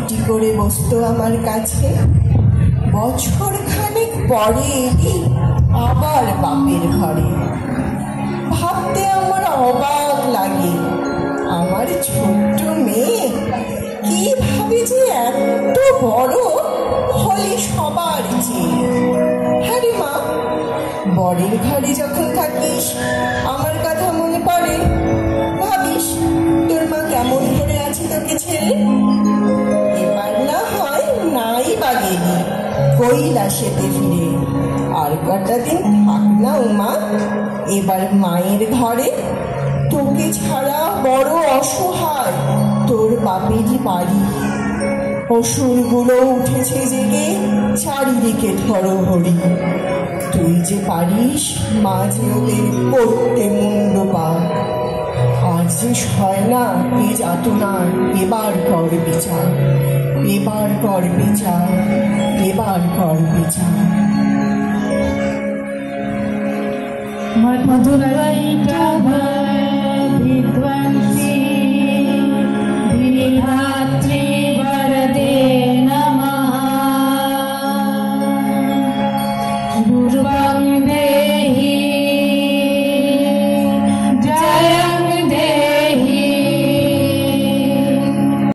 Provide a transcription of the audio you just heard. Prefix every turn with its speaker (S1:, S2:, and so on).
S1: চুপটি করে বসতো আমার কাছে। বছর খানেক পরে এলি আবার বাপের ঘরে। ভাবতে আমার অবাক লাগে, আমার ছোট্ট মেয়ে কিভাবে যে এত বড় হলে সবার চেয়ে। হ্যাঁ রে মা, বরের ঘরে যখন থাকিস আমার কথা মনে পড়ে? ভাবিস তোর মা কেমন করে আছে তোকে ছেড়ে? এবার না হয় নাই বা গেলি কৈলাসেতে ফিরে, আর কটা দিন থাক না উমা এবার মায়ের ঘরে। তোকে ছাড়া বড় অসহায় তোর বাপেরই বাড়ি। অসুরগুলো উঠেছে জেগে চারিদিকে ধরহরি। তুই যে পারিস মাঝে ওদের করতে মুন্ডপাত। আজ যে সয় না এ যাতনার, এবার কর বিচার, এবার কর বিচার, এবার কর বিচার।
S2: মধুর